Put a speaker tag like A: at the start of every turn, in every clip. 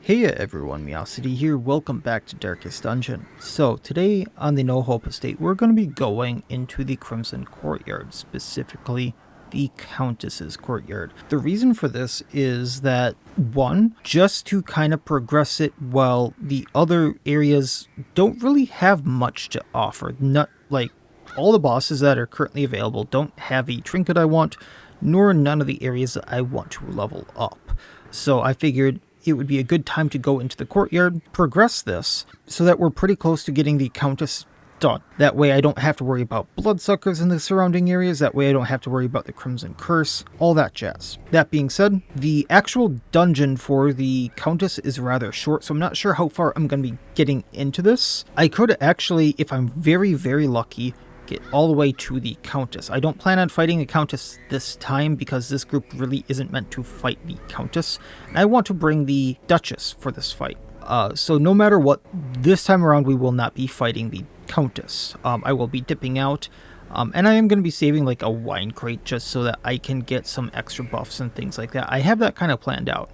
A: Hey everyone, Miacidae here, welcome back to Darkest Dungeon. So today on the No Hope Estate, we're going to be going into the Crimson Courtyard, specifically the Countess's Courtyard. The reason for this is that, one, just to kind of progress it while the other areas don't really have much to offer. Not like all the bosses that are currently available don't have a trinket I want, nor none of the areas that I want to level up. So I figured it would be a good time to go into the courtyard, progress this, so that we're pretty close to getting the Countess done. That way I don't have to worry about bloodsuckers in the surrounding areas, that way I don't have to worry about the Crimson Curse, all that jazz. That being said, the actual dungeon for the Countess is rather short, so I'm not sure how far I'm going to be getting into this. I could actually, if I'm very, very lucky, get all the way to the Countess. I don't plan on fighting the Countess this time because this group really isn't meant to fight the Countess. And I want to bring the Duchess for this fight. So no matter what, this time around we will not be fighting the Countess. I will be dipping out. And I am going to be saving like a wine crate just so that I can get some extra buffs and things like that. I have that kind of planned out.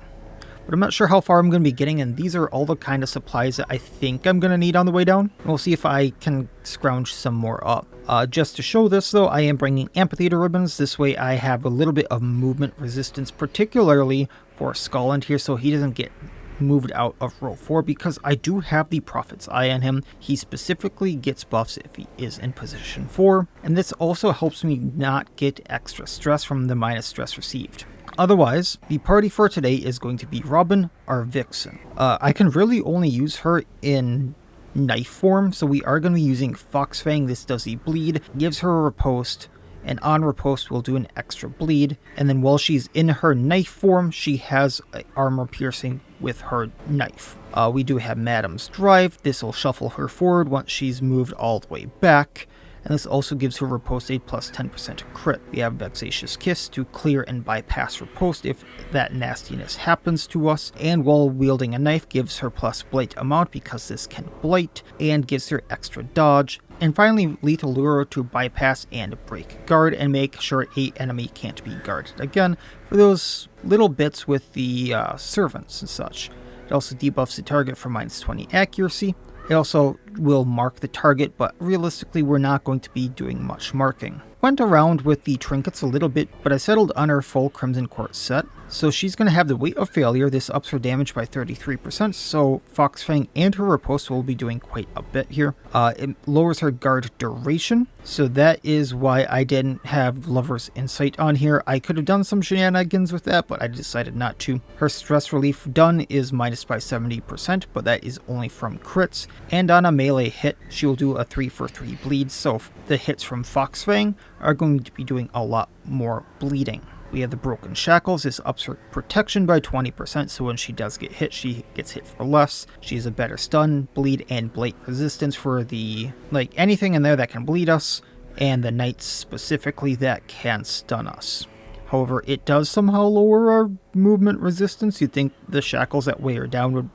A: But I'm not sure how far I'm going to be getting, and these are all the kind of supplies that I think I'm going to need on the way down. We'll see if I can scrounge some more up. Just to show this, though, I am bringing amphitheater ribbons. This way I have a little bit of movement resistance, particularly for Scotland here, so he doesn't get moved out of row 4, because I do have the Prophet's Eye on him. He specifically gets buffs if he is in position 4, and this also helps me not get extra stress from the minus stress received. Otherwise, the party for today is going to be Robin, our Vixen. I can really only use her in knife form, so we are going to be using Foxfang. This does the bleed, gives her a riposte, and on riposte will do an extra bleed. And then while she's in her knife form, she has armor piercing with her knife. We do have Madam's Drive. This will shuffle her forward once she's moved all the way back. And this also gives her riposte aid plus 10% crit. We have Vexatious Kiss to clear and bypass riposte if that nastiness happens to us. And while wielding a knife gives her plus blight amount because this can blight, and gives her extra dodge. And finally, Lethal Lure to bypass and break guard and make sure a enemy can't be guarded again for those little bits with the servants and such. It also debuffs the target for minus 20 accuracy. It also will mark the target, but realistically we're not going to be doing much marking. Went around with the trinkets a little bit, but I settled on her full Crimson Court set. So she's going to have the Weight of Failure. This ups her damage by 33%, so Foxfang and her riposte will be doing quite a bit here. It lowers her guard duration, so that is why I didn't have Lover's Insight on here. I could have done some shenanigans with that, but I decided not to. Her stress relief done is minus by 70%, but that is only from crits. And on a melee hit, she will do a 3-for-3 bleed, so the hits from Foxfang are going to be doing a lot more bleeding. We have the Broken Shackles. This ups her protection by 20%, so when she does get hit, she gets hit for less. She has a better stun, bleed, and blight resistance for the, anything in there that can bleed us, and the knights specifically that can stun us. However, it does somehow lower our movement resistance. You'd think the shackles that weigh her down would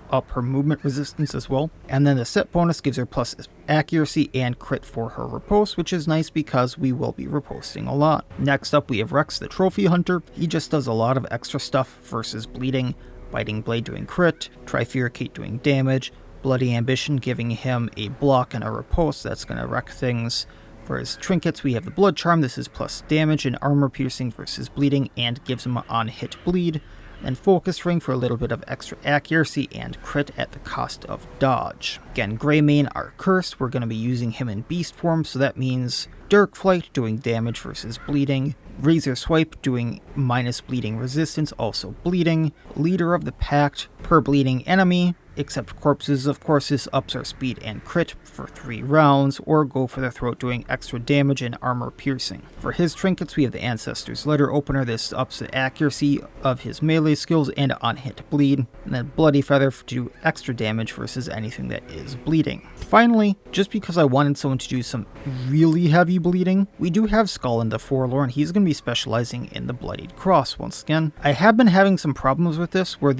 A: up her movement resistance as well. And then the set bonus gives her plus accuracy and crit for her riposte, which is nice because we will be riposting a lot. Next up we have Rex the Trophy Hunter. He just does a lot of extra stuff versus bleeding, Biting Blade doing crit, Trifuricate doing damage, Bloody Ambition giving him a block and a riposte that's going to wreck things. For his trinkets, we have the Blood Charm. This is plus damage and armor piercing versus bleeding and gives him an on-hit bleed. And Focus Ring for a little bit of extra accuracy and crit at the cost of dodge. Again, Greymane are cursed. We're going to be using him in beast form, so that means Dirk Flight doing damage versus bleeding, Razor Swipe doing minus bleeding resistance, also bleeding, Leader of the Pact per bleeding enemy, except corpses. Of course, this ups our speed and crit for 3 rounds, or Go for the Throat doing extra damage and armor piercing. For his trinkets, we have the Ancestor's Letter Opener. This ups the accuracy of his melee skills and on-hit bleed, and then Bloody Feather to do extra damage versus anything that is bleeding. Finally, just because I wanted someone to do some really heavy bleeding, we do have Scotland the Forlorn. He's going to be specializing in the Bloodied Cross once again. I have been having some problems with this, where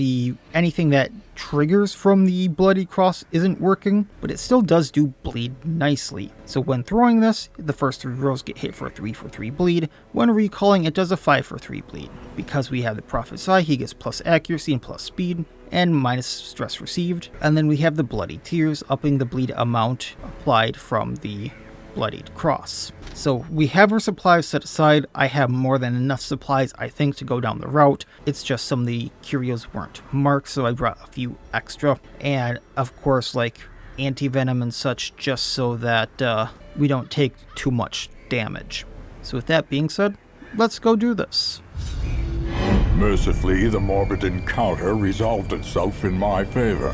A: anything that triggers from the Bloody Cross isn't working, but it still does do bleed nicely. So when throwing this, the first 3 rows get hit for a 3-for-3 bleed. When recalling, it does a 5-for-3 bleed. Because we have the Prophet's Eye, he gets plus accuracy and plus speed, and minus stress received. And then we have the Bloody Tears, upping the bleed amount applied from the Bloodied Cross. So we have our supplies set aside. I have more than enough supplies, I think, to go down the route. It's just some of the curios weren't marked, so I brought a few extra. And of course, like anti-venom and such, just so that we don't take too much damage. So with that being said, let's go do this.
B: Mercifully, the morbid encounter resolved itself in my favor,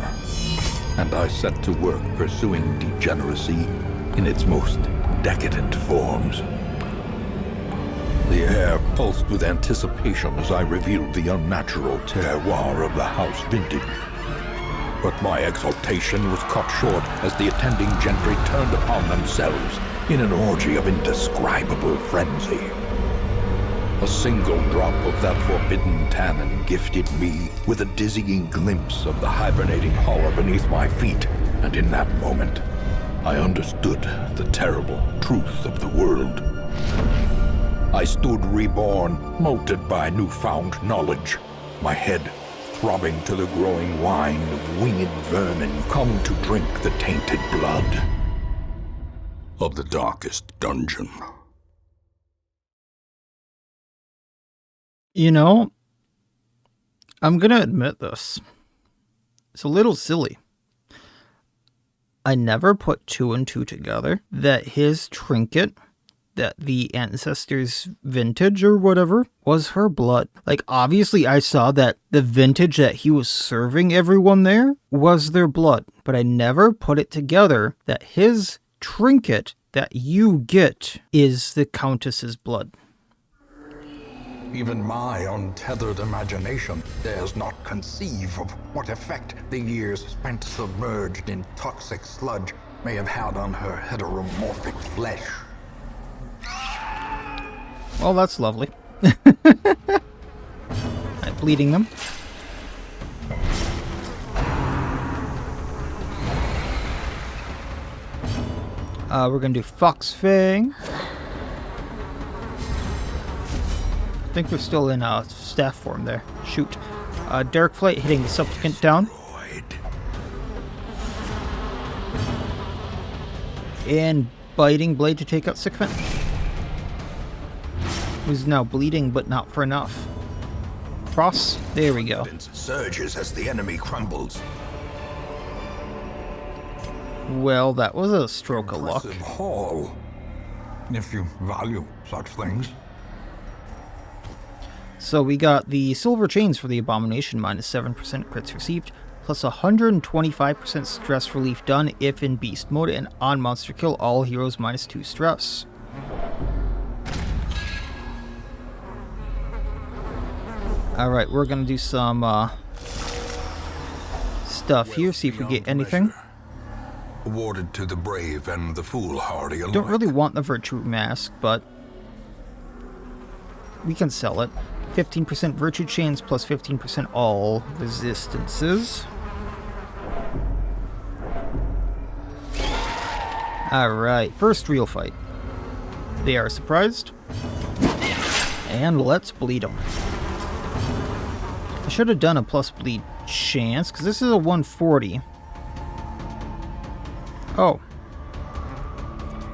B: and I set to work pursuing degeneracy in its most decadent forms. The air pulsed with anticipation as I revealed the unnatural terroir of the house vintage. But my exultation was cut short as the attending gentry turned upon themselves in an orgy of indescribable frenzy. A single drop of that forbidden tannin gifted me with a dizzying glimpse of the hibernating horror beneath my feet, and in that moment, I understood the terrible truth of the world. I stood reborn, molded by newfound knowledge, my head throbbing to the growing wine of winged vermin come to drink the tainted blood of the darkest dungeon.
A: You know, I'm gonna admit this. It's a little silly. I never put 2 and 2 together that his trinket, that the ancestors' vintage or whatever, was her blood. Like, obviously I saw that the vintage that he was serving everyone there was their blood, but I never put it together that his trinket that you get is the Countess's blood.
C: Even my untethered imagination dares not conceive of what effect the years spent submerged in toxic sludge may have had on her heteromorphic flesh.
A: Well, that's lovely. I'm bleeding them. We're gonna do Fox Fang. I think we're still in staff form there. Shoot. Dark Flight hitting the Supplicant down. And Biting Blade to take out Sycophant, who's now bleeding, but not for enough. Cross. There we go.
C: Surges as the enemy crumbles.
A: Well, that was a stroke of luck.
C: Impressive haul, if you value such things.
A: So we got the Silver Chains for the Abomination, minus 7% crits received, plus 125% stress relief done if in Beast mode, and on Monster Kill, all heroes minus 2 stress. Alright, we're gonna do some stuff here, see if we get anything.
C: Awarded to the brave and the foolhardy alike.
A: Don't really want the Virtue Mask, but we can sell it. 15% Virtue Chains plus 15% all resistances. Alright, first real fight. They are surprised. And let's bleed them. I should have done a plus bleed chance, because this is a 140. Oh.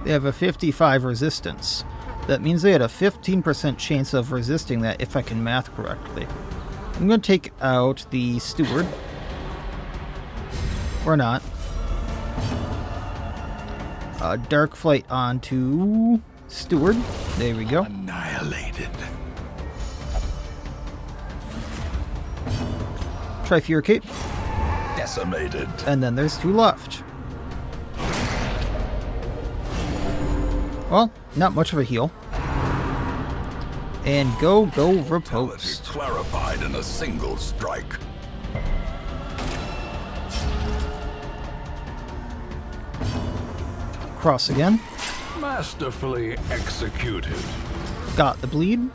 A: They have a 55 resistance. That means they had a 15% chance of resisting that, if I can math correctly. I'm going to take out the Steward. Or not. Dark Flight onto Steward. There we go.
C: Annihilated.
A: Trifurcate.
C: Decimated.
A: And then there's 2 left. Well, not much of a heal. And go riposte.
C: Clarified in a single strike.
A: Cross again.
C: Masterfully executed.
A: Got the bleed.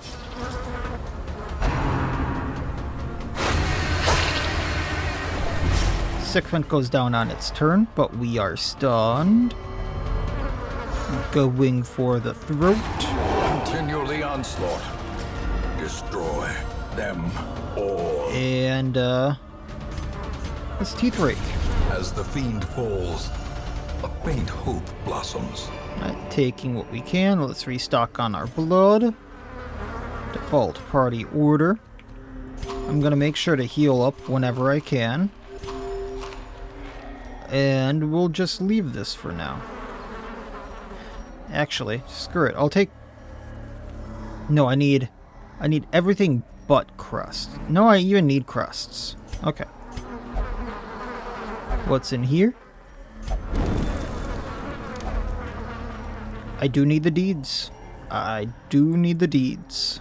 A: Sycophant goes down on its turn, but we are stunned. Going for the throat.
C: Continue the onslaught. Destroy them all.
A: And Let's teeth rake.
B: As the fiend falls, a faint hope blossoms.
A: Not taking what we can. Let's restock on our blood. Default party order. I'm gonna make sure to heal up whenever I can. And we'll just leave this for now. Actually, screw it. I'll take... No, I need everything but crust. No, I even need crusts. Okay. What's in here? I do need the deeds. I do need the deeds.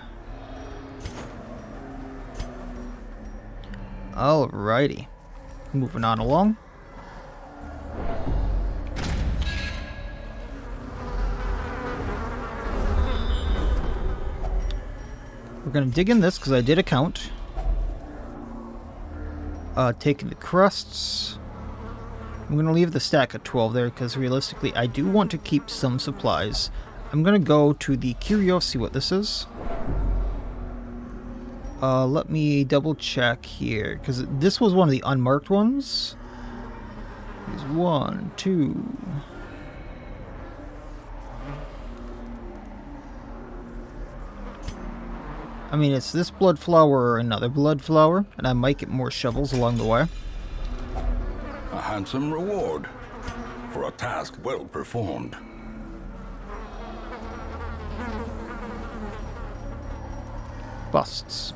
A: Alrighty. Moving on along. We're gonna dig in this because I did a count. Taking the crusts. I'm gonna leave the stack at 12 there because realistically I do want to keep some supplies. I'm gonna go to the curio, see what this is. Let me double check here because this was one of the unmarked ones. There's 1, 2. I mean, it's this Bloodflower or another Bloodflower, and I might get more shovels along the way.
B: A handsome reward for a task well performed.
A: Busts.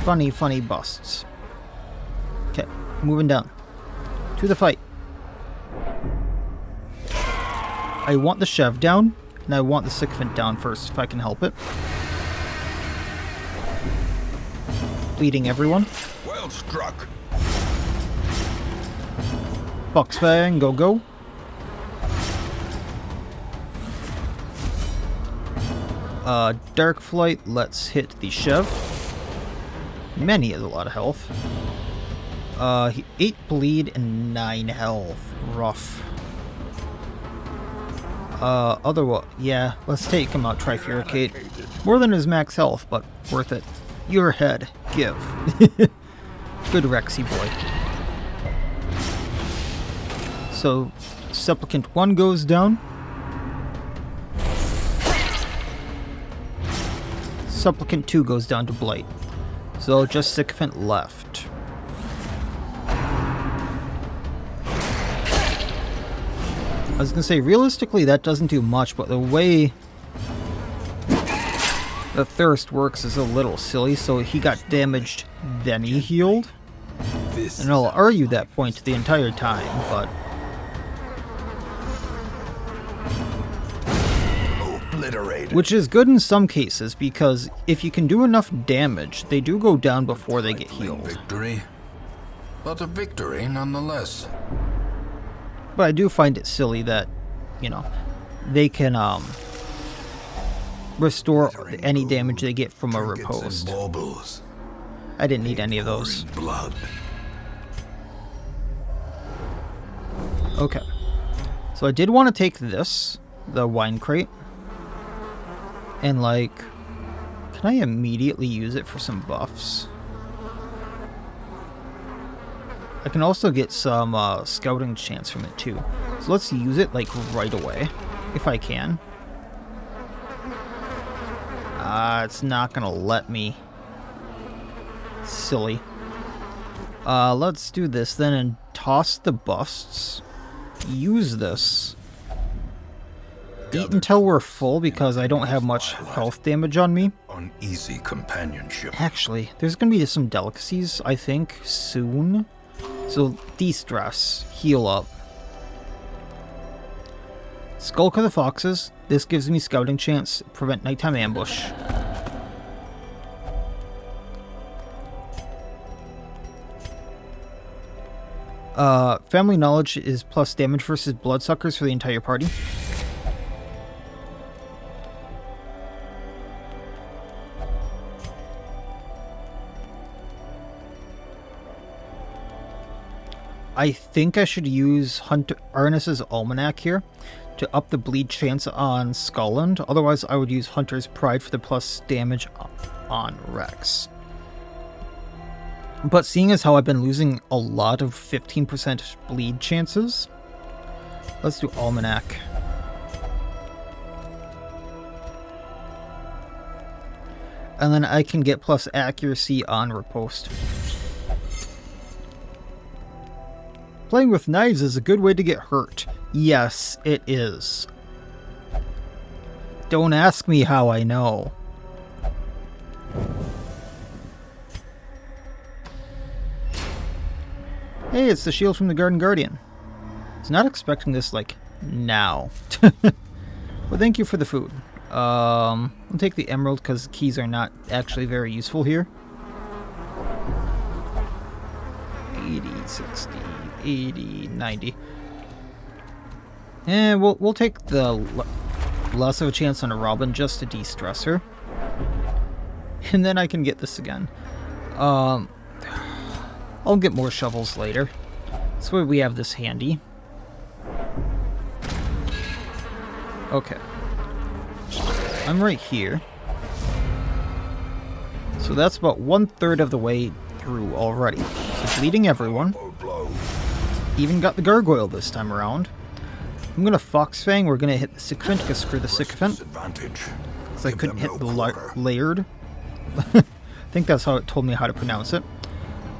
A: Funny, funny busts. Okay, moving down. To the fight. I want the Chev down, and I want the Sycophant down first, if I can help it. Bleeding everyone.
B: Well struck.
A: Foxfang, go go. Dark Flight, let's hit the Chev. Many has a lot of health. 8 bleed and 9 health. Rough. Otherwise, yeah, let's take him out, Trifuricate. More than his max health, but worth it. Your head, give. Good Rexy boy. So, Supplicant 1 goes down. Supplicant 2 goes down to Blight. So, just Sycophant left. I was gonna say, realistically, that doesn't do much, but the way the Thirst works is a little silly, so he got damaged, then he healed. And I'll argue that point the entire time, but...
B: Obliterated.
A: Which is good in some cases, because if you can do enough damage, they do go down before they get healed.
C: Victory, but a victory nonetheless.
A: But I do find it silly that, you know, they can restore any damage they get from a riposte. I didn't need any of those.
B: Blood.
A: Okay. So I did want to take this, the wine crate, and like, can I immediately use it for some buffs? I can also get some scouting chance from it too. So let's use it like right away, if I can. It's not gonna let me. Silly. Let's do this then and toss the busts. Use this. Eat until we're full because I don't have much health damage on me.
B: Uneasy companionship.
A: Actually, there's gonna be some delicacies, I think, soon. So, de-stress. Heal up. Skulk of the Foxes. This gives me scouting chance. Prevent nighttime ambush. Family Knowledge is plus damage versus bloodsuckers for the entire party. I think I should use Arnis's Almanac here to up the bleed chance on Skullland. Otherwise, I would use Hunter's Pride for the plus damage on Rex. But seeing as how I've been losing a lot of 15% bleed chances, let's do Almanac. And then I can get plus accuracy on riposte. Playing with knives is a good way to get hurt. Yes, it is. Don't ask me how I know. Hey, it's the shield from the Garden Guardian. I was not expecting this, like, now. Well, thank you for the food. I'll take the emerald because keys are not actually very useful here. 80, 60, 80, 90. And we'll take the less of a chance on a Robin just to de-stress her. And then I can get this again. I'll get more shovels later. That's why we have this handy. Okay. I'm right here. So that's about 1/3 of the way through already. So bleeding everyone. Even got the gargoyle this time around. I'm gonna Fox Fang. We're gonna hit the sycophant because screw the sycophant. Because I couldn't hit the layered. I think that's how it told me how to pronounce it.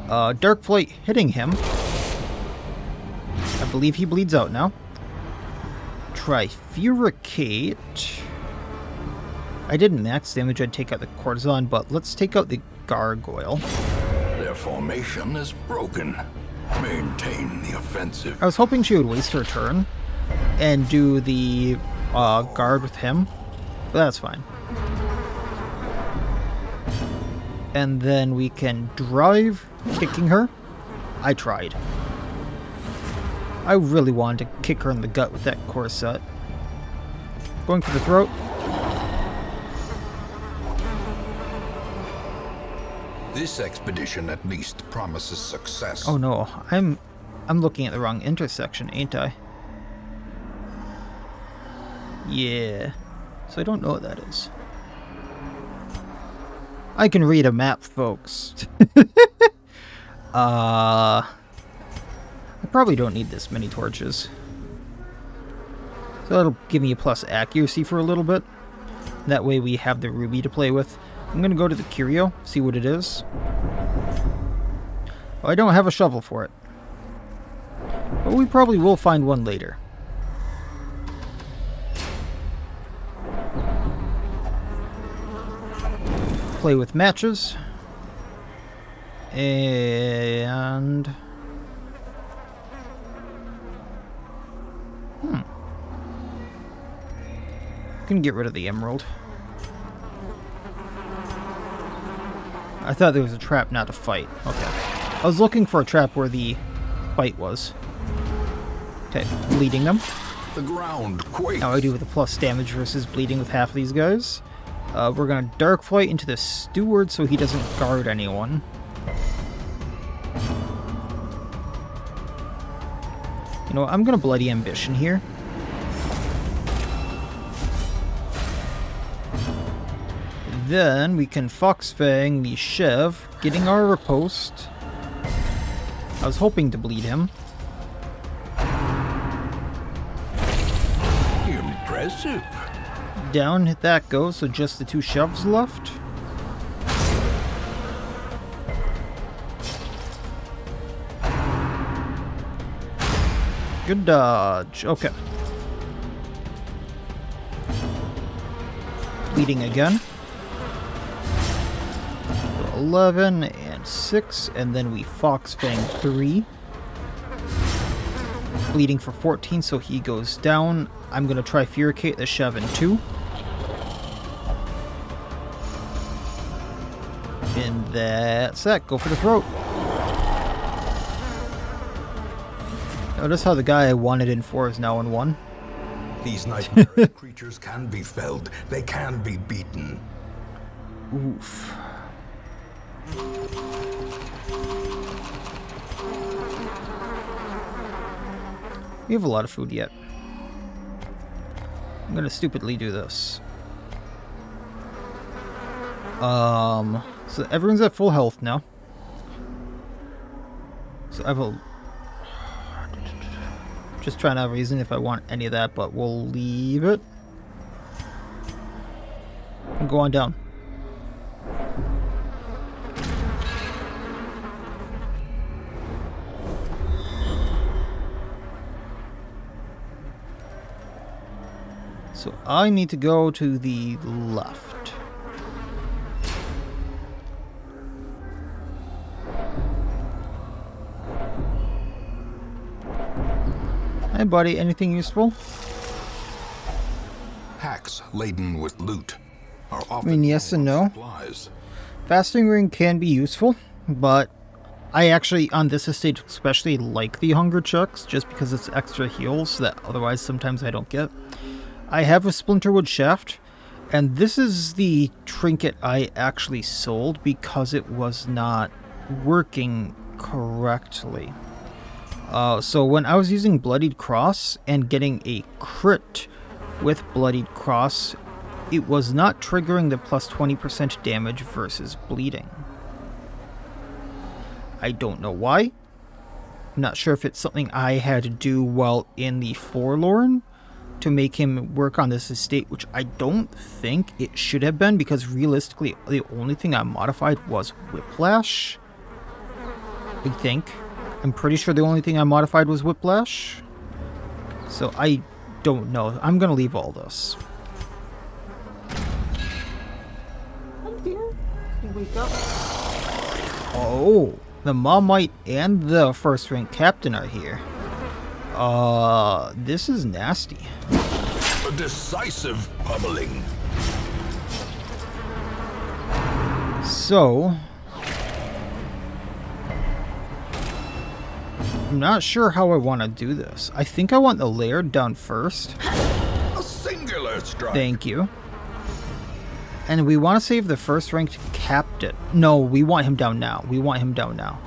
A: Dark Flight hitting him. I believe he bleeds out now. Trifuricate. I did max damage, I'd take out the Courtesan, but let's take out the Gargoyle.
B: Their formation is broken. Maintain the offensive.
A: I was hoping she would waste her turn and do the guard with him, but that's fine. And then we can drive, kicking her. I tried. I really wanted to kick her in the gut with that corset. Going for the throat.
C: This expedition at least promises success.
A: Oh no, I'm looking at the wrong intersection, ain't I? Yeah. So I don't know what that is. I can read a map, folks. I probably don't need this many torches. So that'll give me a plus accuracy for a little bit. That way we have the ruby to play with. I'm gonna go to the curio, see what it is. Oh, I don't have a shovel for it. But we probably will find one later. Play with matches. And... Gonna get rid of the emerald. I thought there was a trap, not a fight. Okay. I was looking for a trap where the fight was. Okay, bleeding them.
C: The ground quakes.
A: Now I do with the plus damage versus bleeding with half of these guys. We're gonna Dark Flight into the Steward so he doesn't guard anyone. You know what, I'm gonna Bloody Ambition here. Then we can Fox Fang the Chev, getting our riposte. I was hoping to bleed him.
B: Impressive.
A: Down that goes, so just the two Chevs left. Good dodge. Okay. Bleeding again. 11 and 6, and then we Fox Fang 3. Bleeding for 14, so he goes down. I'm going to try Furicate the Chev in 2. And that's that. Go for the throat. Notice how the guy I wanted in 4 is now in 1.
C: These nightmare creatures can be felled. They can be beaten.
A: Oof. We have a lot of food yet. I'm gonna stupidly do this. So everyone's at full health now. So I have a... Just trying to reason if I want any of that, but we'll leave it. And go on down. So I need to go to the left. Hey buddy, anything useful?
C: Packs laden with loot are
A: I
C: often
A: mean, yes and no.
C: supplies.
A: Fasting ring can be useful, but I actually, on this estate especially, like the hunger checks just because it's extra heals that otherwise sometimes I don't get. I have a splinterwood shaft, and this is the trinket I actually sold because it was not working correctly. So when I was using Bloodied Cross and getting a crit with Bloodied Cross, it was not triggering the plus 20% damage versus bleeding. I don't know why. I'm not sure if it's something I had to do while in the Forlorn to make him work on this estate, which I don't think it should have been, because realistically the only thing I modified was Whiplash. I think. I'm pretty sure the only thing I modified was Whiplash. So I don't know. I'm gonna leave all this.
D: You wake up.
A: Oh, the Marmite and the first rank captain are here. This is nasty.
B: A decisive pummeling.
A: So, I'm not sure how I want to do this. I think I want the laird down first.
B: A singular strike.
A: Thank you. And we want to save the first ranked captain. No, we want him down now. We want him down now.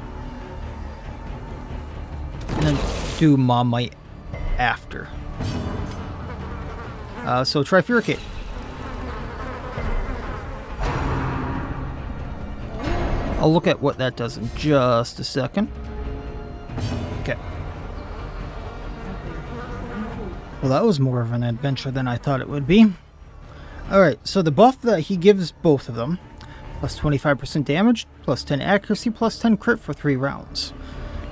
A: And then do Marmite after. So Trifuricate. I'll look at what that does in just a second. Okay. Well, that was more of an adventure than I thought it would be. Alright, so the buff that he gives both of them, plus 25% damage, plus 10 accuracy, plus 10 crit for 3 rounds.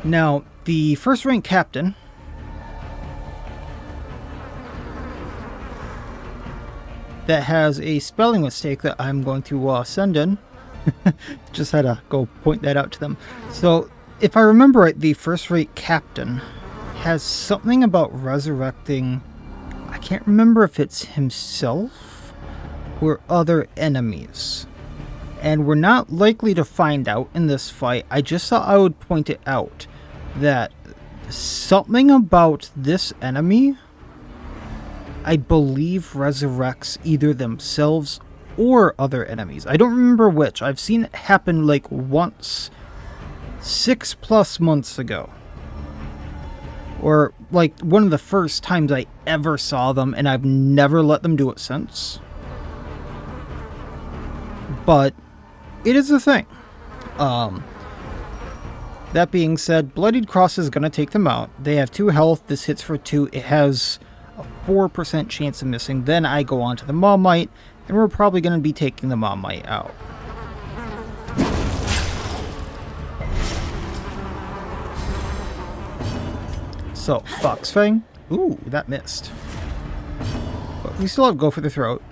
A: Now, the first rank captain that has a spelling mistake that I'm going to send in. Just had to go point that out to them. So, if I remember right, the first rate captain has something about resurrecting... I can't remember if it's himself or other enemies. And we're not likely to find out in this fight. I just thought I would point it out that something about this enemy, I believe, resurrects either themselves or other enemies. I don't remember which. I've seen it happen like once 6+ months ago. Or like one of the first times I ever saw them, and I've never let them do it since. But it is a thing. That being said, Bloodied Cross is going to take them out. They have 2 health. This hits for 2. It has a 4% chance of missing. Then I go on to the Marmite, and we're probably going to be taking the Marmite out. So, Foxfang. Ooh, that missed. But we still have Go for the Throat.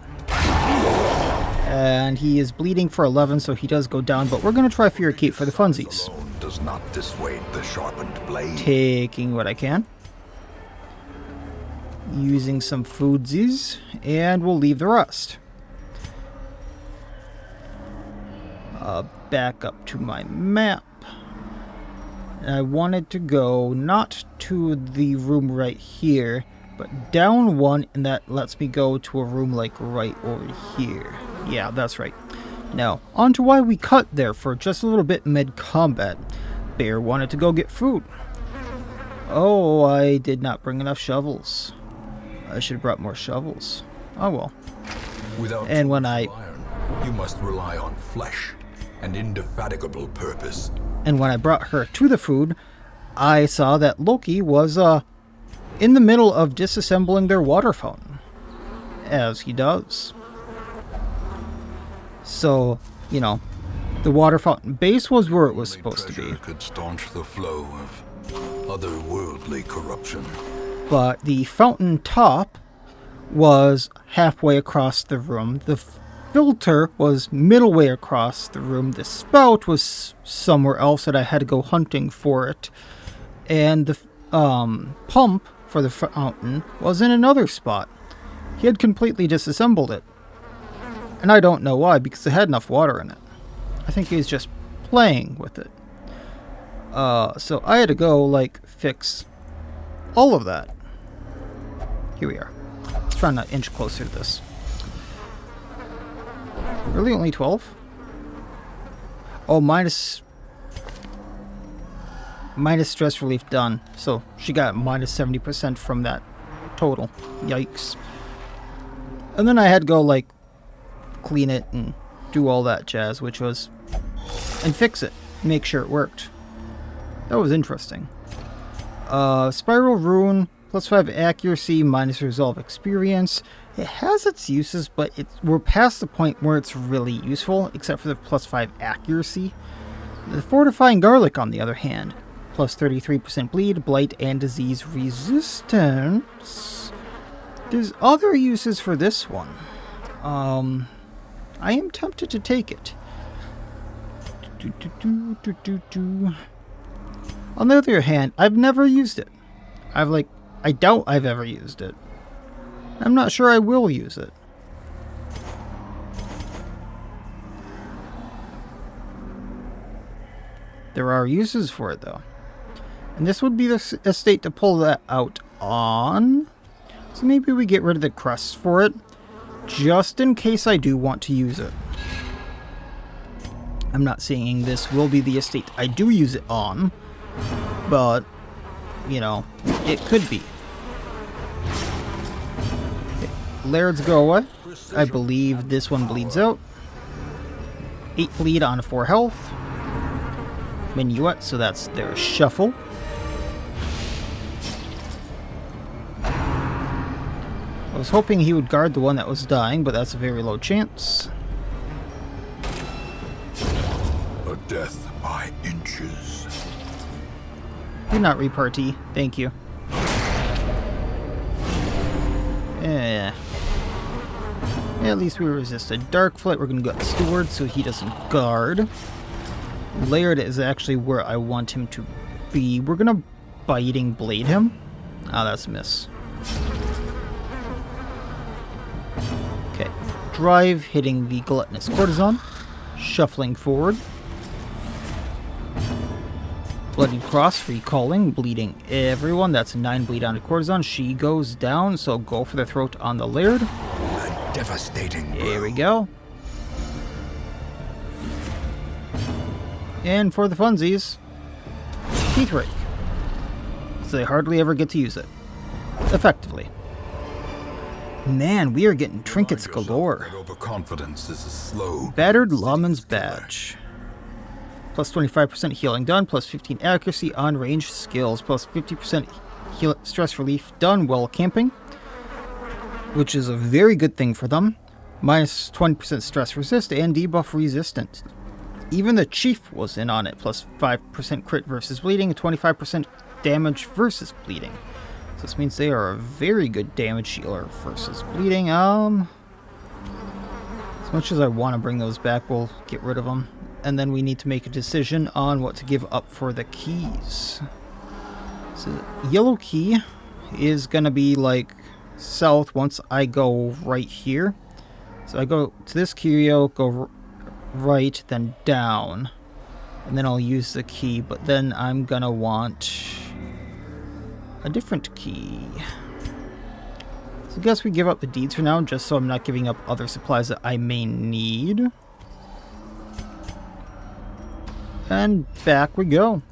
A: And he is bleeding for 11, so he does go down. But we're going to try Furicate for the funsies.
B: Alone does not dissuade the sharpened blade.
A: Taking what I can. Using some foodsies. And we'll leave the rest. Back up to my map. I wanted to go not to the room right here, but down one, and that lets me go to a room like right over here. Yeah, that's right. Now, on to why we cut there for just a little bit mid-combat. Bear wanted to go get food. Oh, I did not bring enough shovels. I should have brought more shovels. Oh well.
B: Without
A: And when
B: iron, you must rely on flesh and indefatigable purpose.
A: And when I brought her to the food, I saw that Loki was in the middle of disassembling their water fountain, as he does. So, you know, the water fountain base was where it was supposed to be.
B: Could staunch the flow of otherworldly corruption.
A: But the fountain top was halfway across the room. The filter was middle way across the room. The spout was somewhere else that I had to go hunting for it. And the pump for the fountain was in another spot. He had completely disassembled it. And I don't know why, because it had enough water in it. I think he was just playing with it. So I had to go, like, fix all of that. Here we are. Let's try to inch closer to this. Really only 12? Oh, minus stress relief done. So she got minus 70% from that total. Yikes. And then I had to go, like, clean it and do all that jazz, which was... and fix it. Make sure it worked. That was interesting. Spiral Rune, plus 5 accuracy, minus resolve experience. It has its uses, but we're past the point where it's really useful, except for the plus 5 accuracy. The Fortifying Garlic, on the other hand, plus 33% bleed, blight, and disease resistance. There's other uses for this one. I am tempted to take it. On the other hand, I've never used it. I doubt I've ever used it. I'm not sure I will use it. There are uses for it, though. And this would be the estate to pull that out on. So maybe we get rid of the crust for it, just in case I do want to use it. I'm not saying this will be the estate I do use it on, but, you know, it could be. Okay, Laird's go away. I believe this one bleeds out. 8 bleed on 4 health. Minuet, so that's their shuffle. I was hoping he would guard the one that was dying, but that's a very low chance.
B: A death by inches.
A: Do not repartee. Thank you. Yeah, at least we resisted Dark Flight. We're going to go Steward so he doesn't guard. Laird is actually where I want him to be. We're going to Biting Blade him. Ah, that's a miss. Okay. Drive, hitting the Gluttonous Courtesan. Shuffling forward. Bloody Cross, recalling, bleeding everyone. That's a 9 bleed on a Courtesan. She goes down, so go for the throat on the Laird.
C: A devastating blow.
A: There we go. And for the funsies, Teeth Rake. So they hardly ever get to use it. Effectively. Man, we are getting trinkets galore.
B: Overconfidence is a slow.
A: Battered Lawman's Badge. Plus 25% healing done, plus 15 accuracy on range skills, plus 50% stress relief done while camping, which is a very good thing for them. Minus 20% stress resist and debuff resistant. Even the Chief was in on it, plus 5% crit versus bleeding, 25% damage versus bleeding. So this means they are a very good damage healer versus bleeding. As much as I want to bring those back, we'll get rid of them. And then we need to make a decision on what to give up for the keys. So the yellow key is going to be like south once I go right here. So I go to this curio, go right, then down. And then I'll use the key, but then I'm going to want a different key. So I guess we give up the deeds for now, just so I'm not giving up other supplies that I may need. And back we go.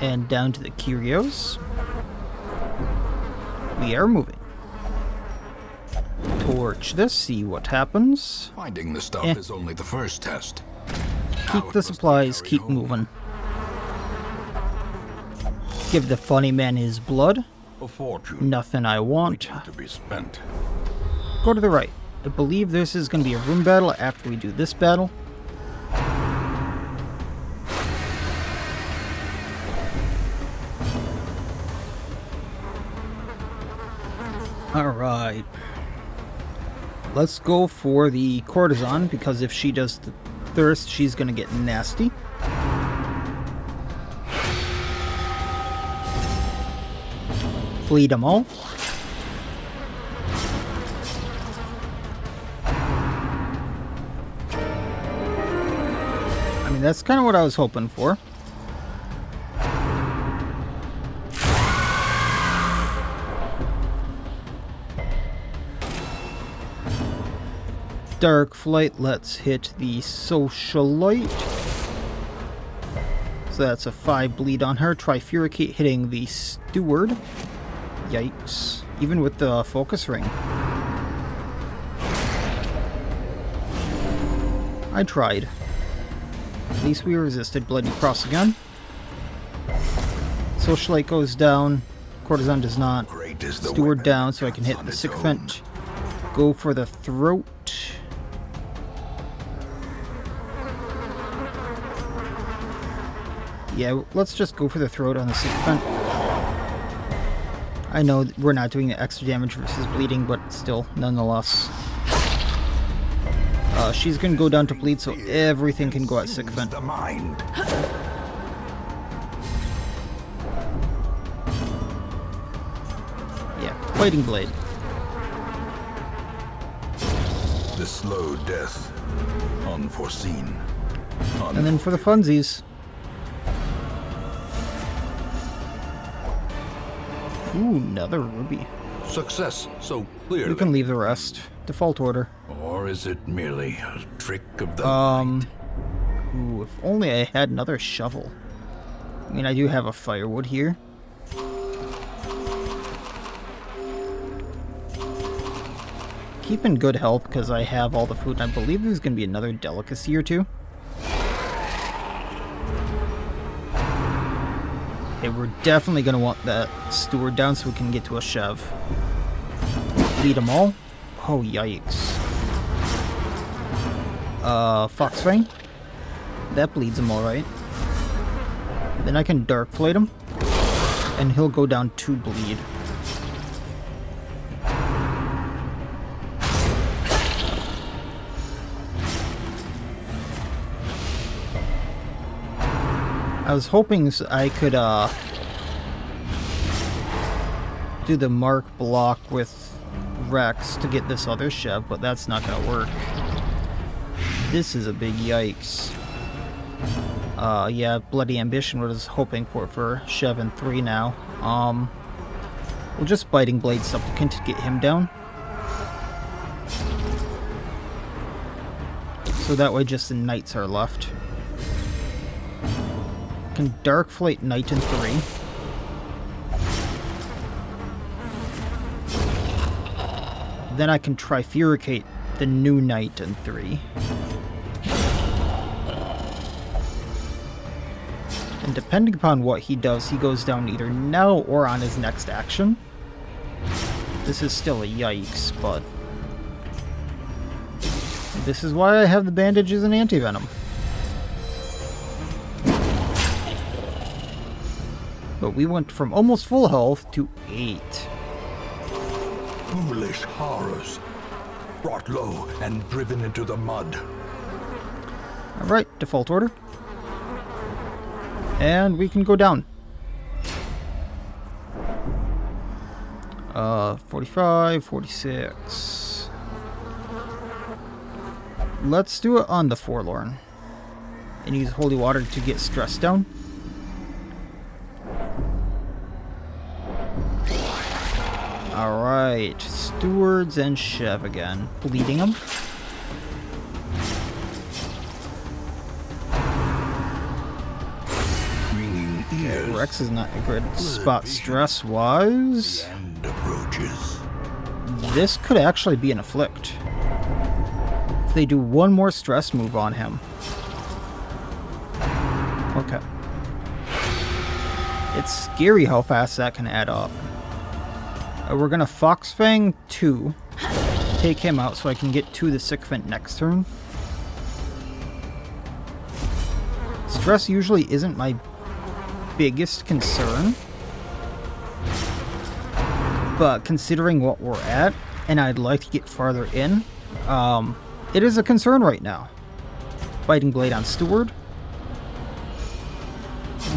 A: And down to the curios. We are moving. Torch this, see what happens.
C: Finding the stuff is only the first test.
A: Keep the supplies, keep moving. Give the funny man his blood.
B: A fortune
A: Nothing I want.
B: to be spent.
A: Go to the right. I believe this is going to be a room battle after we do this battle. Alright. Let's go for the courtesan, because if she does the thirst, she's going to get nasty. Bleed them all. I mean, that's kind of what I was hoping for. Dark Flight, let's hit the Socialite. So that's a 5 bleed on her. Trifuricate hitting the Steward. Yikes. Even with the focus ring. I tried. At least we resisted. Bloody Cross again. Socialite goes down. Courtesan does not. Steward down so I can hit the Sycophant. Go for the throat. Yeah, let's just go for the throat on the Sycophant. I know we're not doing the extra damage versus bleeding, but still, nonetheless. She's gonna go down to bleed, so everything can go at Sycophant.
C: The mind.
A: Yeah, Fighting Blade.
B: The slow death. Unforeseen.
A: And then for the funsies. Ooh, another ruby.
B: Success so clearly.
A: We can leave the rest. Default order.
B: Or is it merely a trick of the
A: Ooh, if only I had another shovel. I mean, I do have a firewood here. Keep in good health because I have all the food. I believe there's going to be another delicacy or two. Okay, we're definitely going to want that steward down so we can get to a Chev. Lead them all. Oh, yikes. Foxfang. That bleeds him alright. Then I can Dark Flight him. And he'll go down 2 bleed. I was hoping I could do the mark block with Rex to get this other Chev, but that's not gonna work. This is a big yikes. Yeah, Bloody Ambition was hoping for Chev in 3 now. We'll just Biting Blade Supplicant to get him down. So that way just the Knights are left. Can Dark Flight Knight in 3. Then I can Trifuricate the new Knight in 3. And depending upon what he does, he goes down either now or on his next action. This is still a yikes, but this is why I have the bandages and anti-venom. But we went from almost full health to 8.
C: Foolish horrors. Brought low and driven into the mud.
A: Alright, default order. And we can go down. 45, 46. Let's do it on the Forlorn. And use Holy Water to get stress down. Alright, Stewards and Chev again. Bleeding them.
C: Ringing ears.
A: Rex is not a good spot stress-wise.
C: And
B: roaches.
A: This could actually be an afflict. If they do one more stress move on him. Okay. It's scary how fast that can add up. We're gonna Foxfang 2. Take him out so I can get to the Sycophant next turn. Stress usually isn't my biggest concern. But considering what we're at, and I'd like to get farther in, it is a concern right now. Biting Blade on Steward.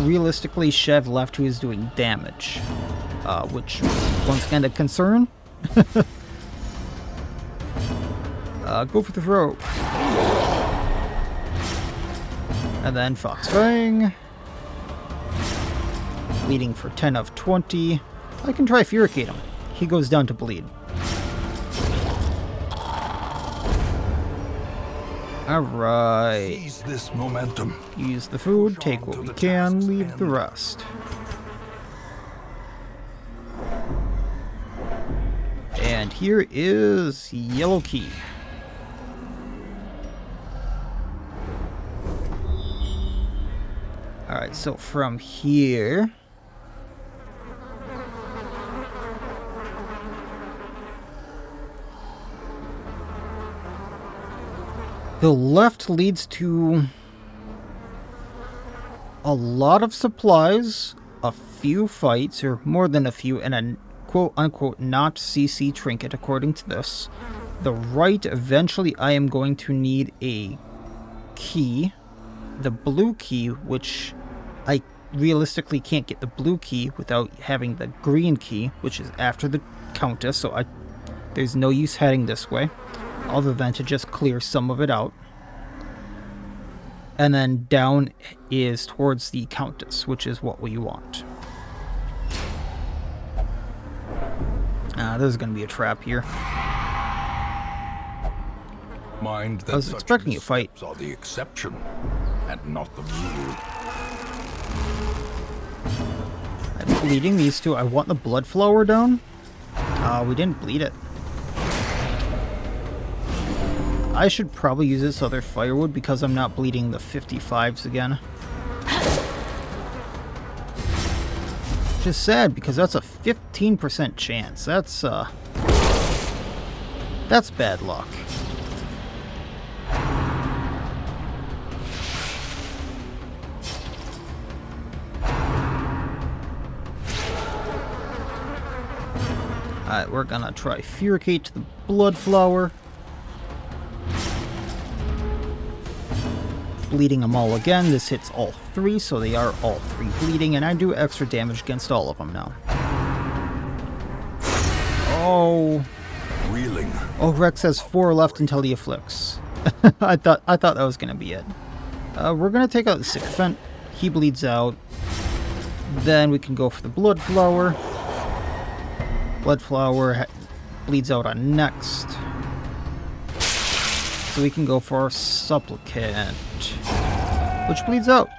A: Realistically, Chev left who is doing damage. Which, once again, a concern. Go for the throw. And then Foxfang. Bleeding for 10 of 20. I can try Furicate him. He goes down to bleed. Alright.
B: Seize this momentum.
A: Use the food, take what we can, leave the rest. And here is Yellow Key. Alright, so from here... the left leads to a lot of supplies, a few fights, or more than a few, and a quote-unquote not CC trinket according to this. The right, eventually I am going to need a key. The blue key, which I realistically can't get the blue key without having the green key, which is after the Countess, so there's no use heading this way. Other than to just clear some of it out. And then down is towards the Countess, which is what we want. There's going to be a trap here.
B: Mind that
A: I was expecting a fight.
B: are the exception, and not the rule.
A: I'm bleeding these two. I want the Bloodflower down. We didn't bleed it. I should probably use this other firewood because I'm not bleeding the 55s again. Which is sad because that's a 15% chance. That's bad luck. Alright, we're gonna try Furicate to the Bloodflower. Bleeding them all again. This hits all three, so they are all three bleeding, and I do extra damage against all of them now. Oh.
B: Reeling.
A: Oh, Rex has 4 left until he afflicts. I thought that was gonna be it. We're gonna take out the Sycophant. He bleeds out. Then we can go for the Bloodflower. Bloodflower bleeds out on next. So we can go for Supplicant, which bleeds out.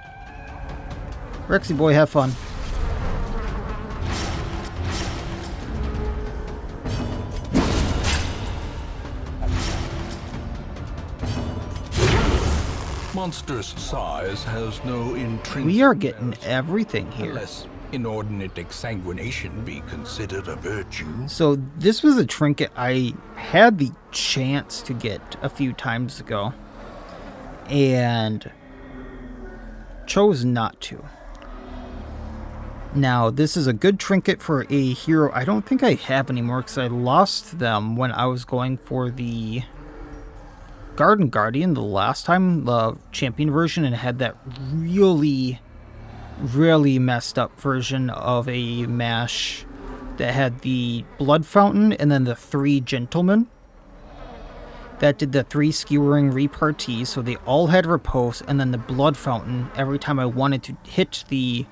A: Rexy boy, have fun.
B: Monstrous size has no intrinsic...
A: We are getting
B: merit,
A: everything here.
B: unless inordinate exsanguination be considered a virtue.
A: So this was a trinket I had the chance to get a few times ago and chose not to. Now, this is a good trinket for a hero I don't think I have anymore because I lost them when I was going for the Garden Guardian the last time, the champion version, and had that really messed up version of a mash that had the blood fountain and then the 3 gentlemen that did the 3 skewering repartee, so they all had riposte, and then the blood fountain. Every time I wanted to hit the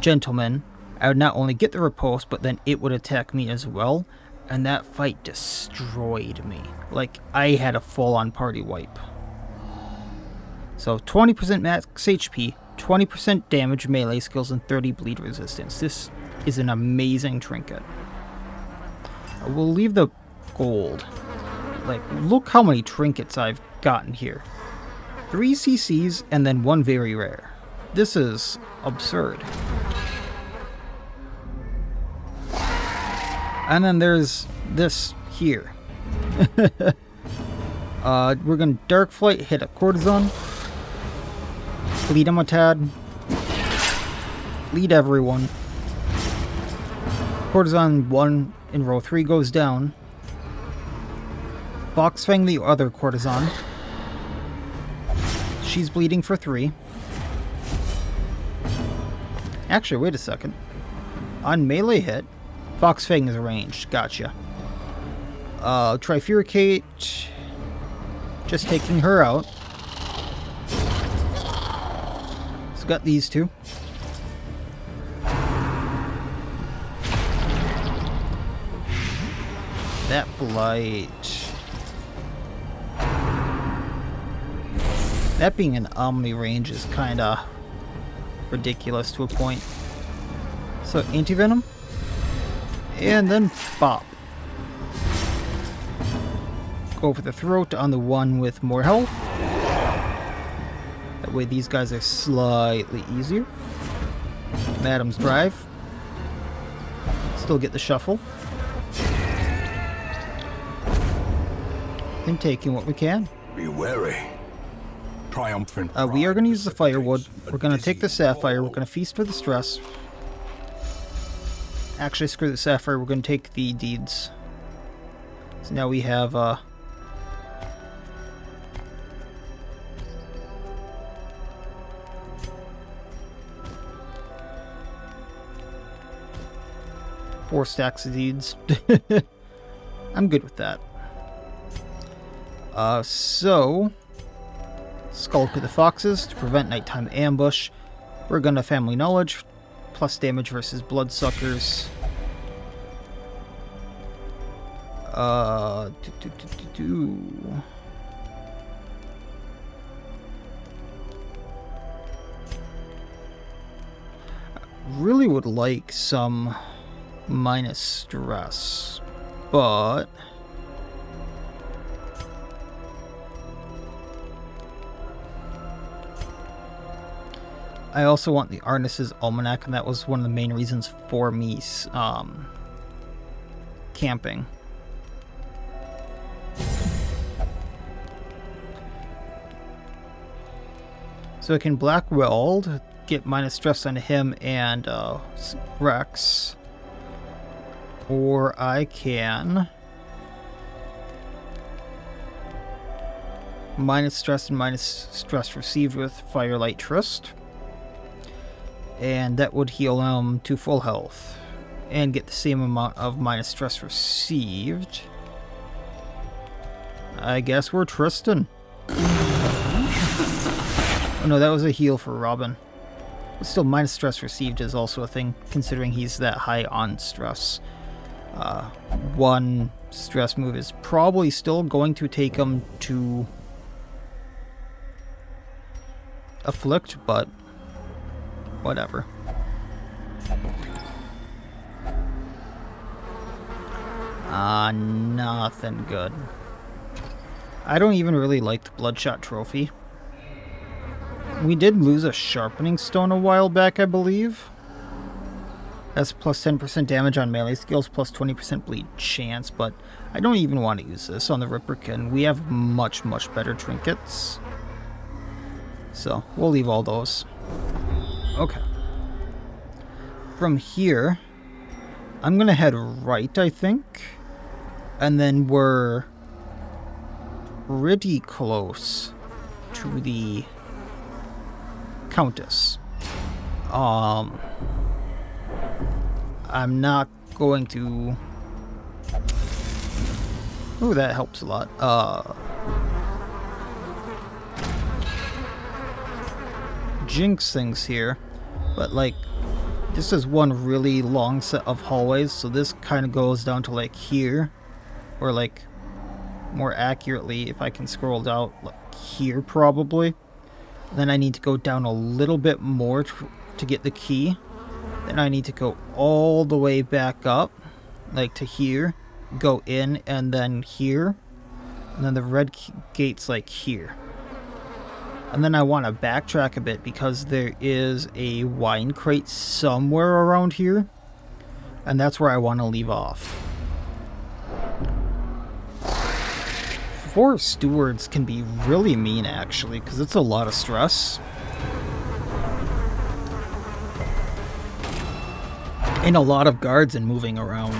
A: gentleman, I would not only get the riposte, but then it would attack me as well, and that fight destroyed me. Like, I had a full-on party wipe. So 20% max HP, 20% damage melee skills, and 30 bleed resistance. This is an amazing trinket. We'll leave the gold. Like, look how many trinkets I've gotten here. 3 CCs and then 1 very rare. This is absurd. And then there's this here. We're gonna Dark Flight, hit a Courtesan. Bleed him a tad. Bleed everyone. Courtesan 1 in row 3 goes down. Boxfang the other Courtesan. She's bleeding for 3. Actually, wait a second. On melee hit, Boxfang is ranged. Gotcha. Trifuricate. Just taking her out. So got these two. That blight. That being an Omni range is kinda ridiculous to a point. So anti-venom. And then bop. Go for the throat on the one with more health. That way these guys are slightly easier. Madam's Drive. Still get the shuffle. And taking what we can.
B: Be wary. Triumphant.
A: We are going to use the firewood. We're going to take the sapphire. We're going to feast for the stress. Actually, screw the sapphire. We're going to take the deeds. So now we have 4 stacks of deeds. I'm good with that. So Skulk of the Foxes to prevent nighttime ambush. We're gonna Family Knowledge, plus damage versus bloodsuckers. Really would like some minus stress, but I also want the Arnis's Almanac, and that was one of the main reasons for me camping. So I can Black Weld, get minus stress on him and Rex. Or I can minus stress and minus stress received with Firelight Trist. And that would heal him to full health. And get the same amount of minus stress received. I guess we're Tristan. Oh no, that was a heal for Robin. But still, minus stress received is also a thing, considering he's that high on stress. 1 stress move is probably still going to take him to Afflict, but whatever. Nothing good. I don't even really like the Bloodshot Trophy. We did lose a Sharpening Stone a while back, I believe. That's plus 10% damage on melee skills, plus 20% bleed chance, but I don't even want to use this on the Ripperkin. We have much, much better trinkets. So, we'll leave all those. Okay. From here, I'm going to head right, I think. And then we're pretty close to the Countess. I'm not going to... Ooh, that helps a lot. Jinx things here, but like, this is one really long set of hallways, so this kind of goes down to like here, or like, more accurately, if I can scroll down, like here probably. Then I need to go down a little bit more to get the key. Then I need to go all the way back up, like to here, go in and then here. And then the red gate's like here. And then I want to backtrack a bit because there is a wine crate somewhere around here. And that's where I want to leave off. 4 stewards can be really mean actually, because it's a lot of stress. And a lot of guards and moving around.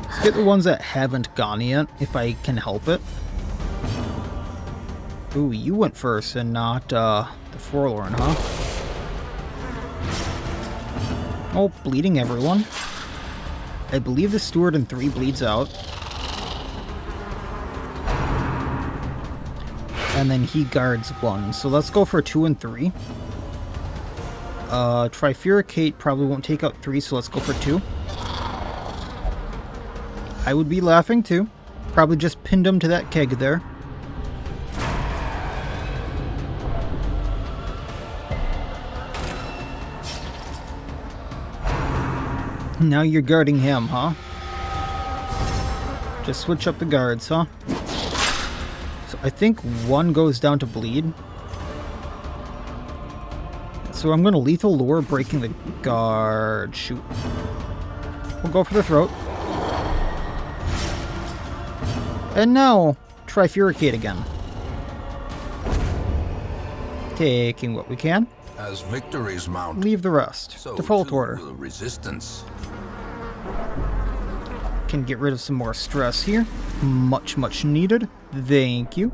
A: Let's get the ones that haven't gone yet, if I can help it. Ooh, you went first and not the Forlorn, huh? Oh, bleeding everyone. I believe the steward in 3 bleeds out. And then he guards 1. So let's go for 2 and 3. Trifuricate probably won't take out 3, so let's go for 2. I would be laughing too. Probably just pinned him to that keg there. Now you're guarding him, huh? Just switch up the guards, huh? So I think 1 goes down to bleed. So I'm going to lethal lure, breaking the guard. Shoot. We'll go for the throat. And now, Trifuricate again. Taking what we can.
C: As victories mount,
A: Leave the rest.
C: so
A: Default
C: too
A: order.
C: will resistance.
A: Can get rid of some more stress here. Much needed. Thank you.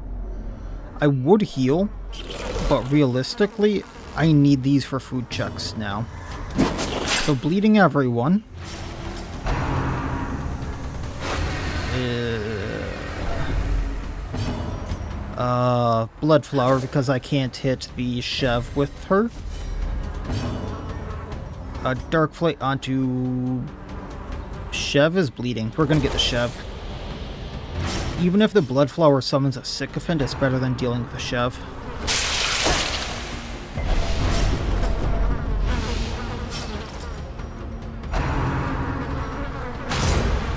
A: I would heal, but realistically, I need these for food checks now. So bleeding everyone. Bloodflower because I can't hit the Chev with her. Dark Flight onto... Chev is bleeding. We're gonna get the Chev. Even if the Bloodflower summons a Sycophant, it's better than dealing with the Chev.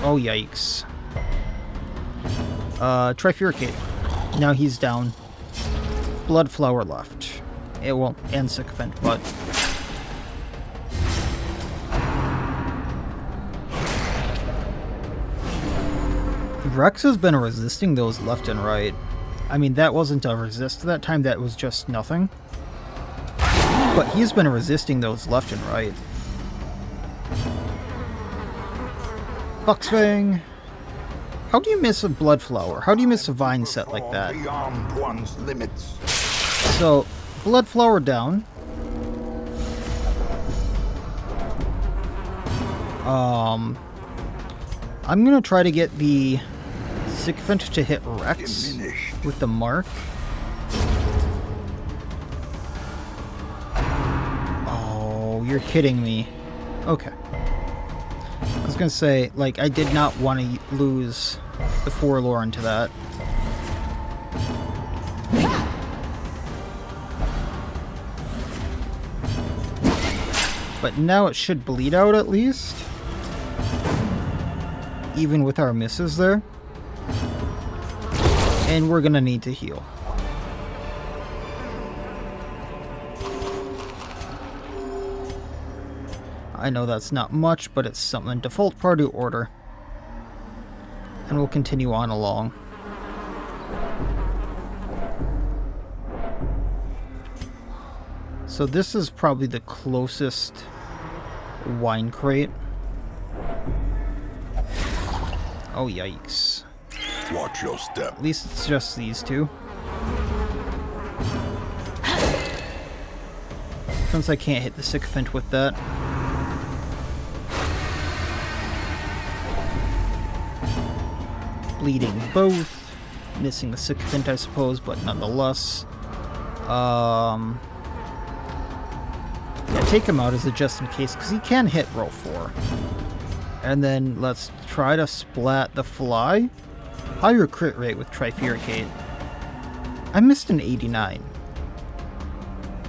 A: Oh, yikes. Trifuricate. Now he's down. Bloodflower left. It won't end Sycophant, but... Rex has been resisting those left and right. I mean, that wasn't a resist that time, that was just nothing. But he's been resisting those left and right. Bucksfang! How do you miss a Bloodflower? How do you miss a Vine set like that?
C: Beyond one's limits.
A: So, Bloodflower down. I'm gonna try to get the Sycophant to hit Rex with the mark. Oh, you're kidding me. Okay. I was gonna say, like, I did not want to lose the Forlorn to that. But now it should bleed out at least. Even with our misses there. And we're gonna need to heal. I know that's not much, but it's something. Default party order. And we'll continue on along. So this is probably the closest wine crate. Oh, yikes.
B: Watch your step.
A: At least it's just these two. Since I can't hit the Sycophant with that. Bleeding both. Missing the Sycophant, I suppose, but nonetheless. Yeah, take him out as a just in case, because he can hit row 4. And then let's try to splat the fly. Higher crit rate with Trifuricate. I missed an 89.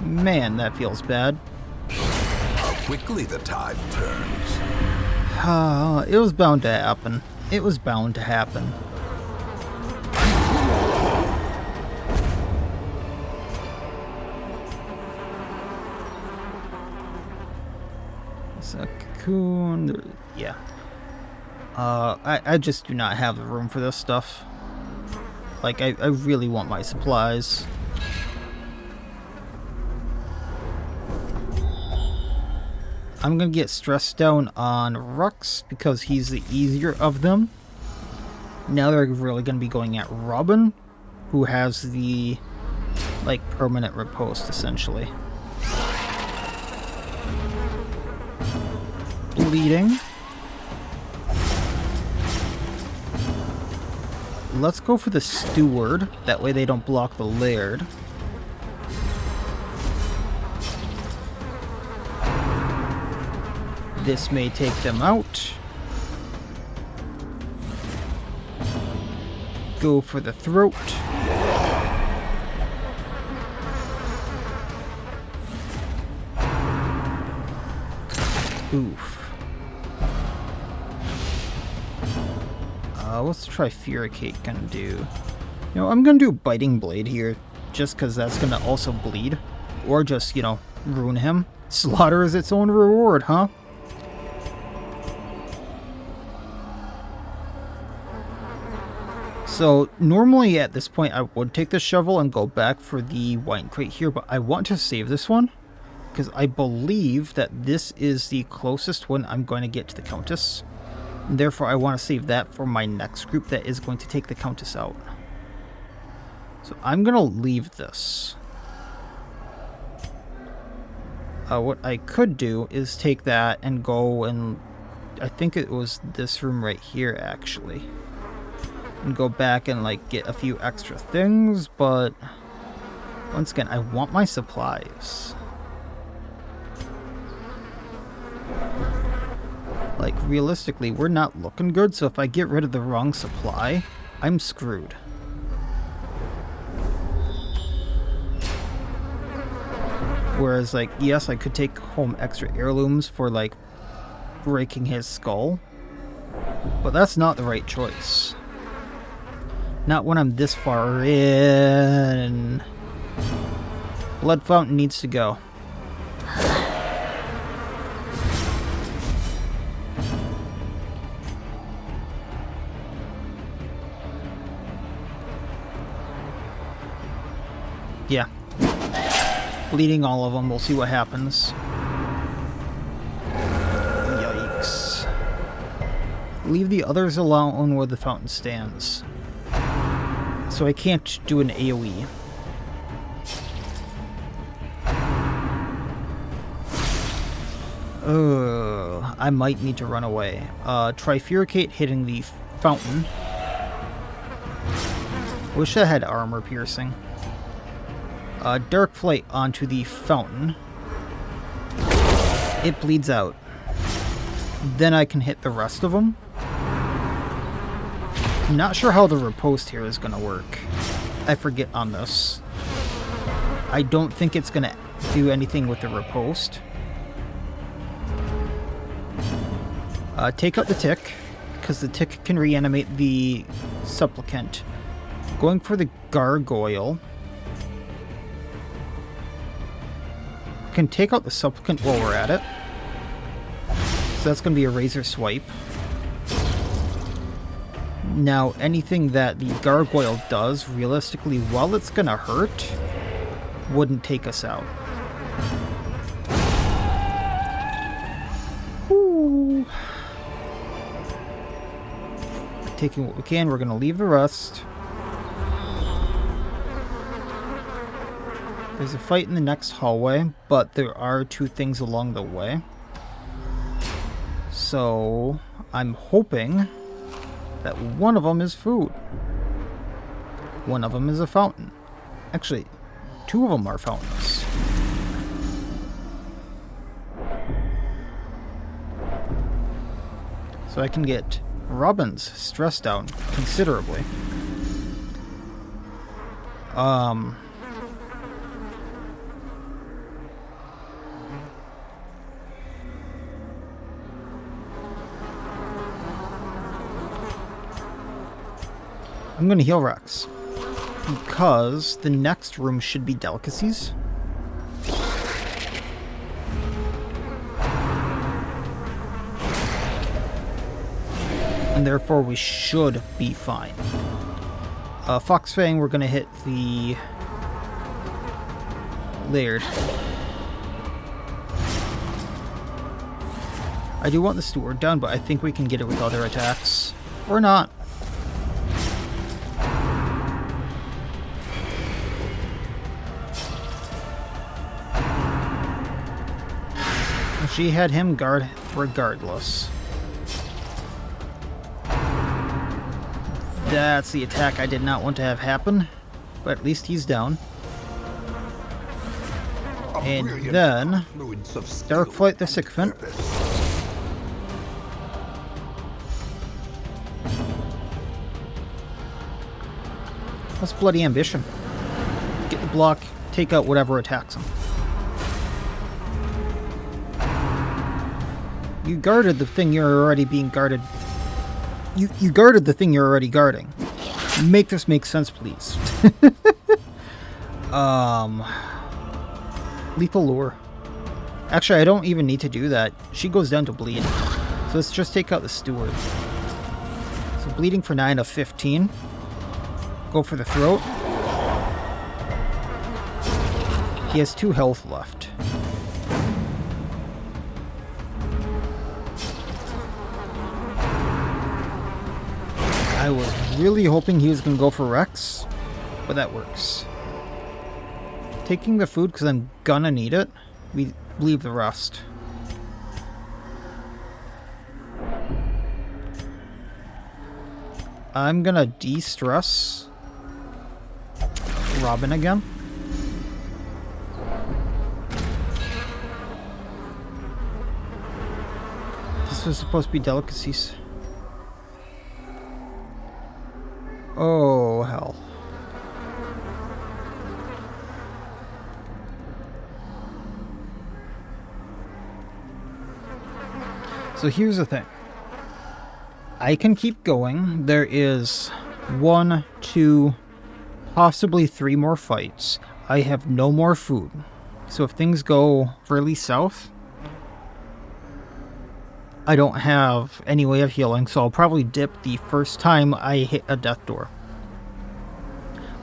A: Man, that feels bad.
C: quickly the tide turns.
A: It was bound to happen. It was bound to happen. It's a cocoon. Yeah. I just do not have the room for this stuff. Like, I really want my supplies. I'm gonna get stressed down on Rux because he's the easier of them. Now they're really gonna be going at Robin, who has the, like, permanent riposte, essentially. Bleeding. Let's go for the Steward. That way they don't block the Laird. This may take them out. Go for the throat. Oof. What's Trifuricate gonna do? You know, I'm gonna do Biting Blade here, just because that's gonna also bleed. Or just, you know, ruin him. Slaughter is its own reward, huh? So, normally at this point I would take the shovel and go back for the wine crate here, but I want to save this one, because I believe that this is the closest one I'm going to get to the Countess. And therefore I want to save that for my next group that is going to take the Countess out. So I'm going to leave this. What I could do is take that and go and... I think it was this room right here, actually. And go back and, like, get a few extra things, but... once again, I want my supplies. Like, realistically, we're not looking good, so if I get rid of the wrong supply, I'm screwed. Whereas, like, yes, I could take home extra heirlooms for, like, breaking his skull, but that's not the right choice. Not when I'm this far in. Blood Fountain needs to go. Yeah. Bleeding all of them. We'll see what happens. Yikes. Leave the others alone where the fountain stands. So I can't do an AoE. I might need to run away. Trifuricate hitting the fountain. Wish I had armor piercing. Dark Flight onto the fountain. It bleeds out. Then I can hit the rest of them. I'm not sure how the riposte here is going to work. I forget on this. I don't think it's going to do anything with the riposte. Take out the tick, because the tick can reanimate the supplicant. Going for the gargoyle. Can take out the supplicant while we're at it. So that's going to be a razor swipe. Now, anything that the gargoyle does, realistically, while it's going to hurt, wouldn't take us out. Ooh. Taking what we can, we're going to leave the rest. There's a fight in the next hallway, but there are two things along the way. So, I'm hoping that one of them is food. One of them is a fountain. Actually, two of them are fountains. So I can get Robin's stress down considerably. I'm gonna heal Rex. Because the next room should be delicacies. And therefore we should be fine. Foxfang, we're gonna hit the Laird. I do want the Steward down, but I think we can get it with other attacks. Or not. She had him guard regardless. That's the attack I did not want to have happen, but at least he's down. And then Darkflight the Sycophant. That's bloody ambition. Get the block, take out whatever attacks him. You guarded the thing you're already being guarded. You guarded the thing you're already guarding. Make this make sense, please. Lethal Lure. Actually, I don't even need to do that. She goes down to bleed. So let's just take out the Steward. So bleeding for 9 of 15. Go for the throat. He has 2 health left. I was really hoping he was going to go for Rex, but that works. Taking the food because I'm gonna need it. We leave the rest. I'm gonna de-stress Robin again. This was supposed to be delicacies. Oh, hell. So here's the thing. I can keep going. There is 1, 2, possibly 3 more fights. I have no more food. So if things go really south, I don't have any way of healing, so I'll probably dip the first time I hit a death door.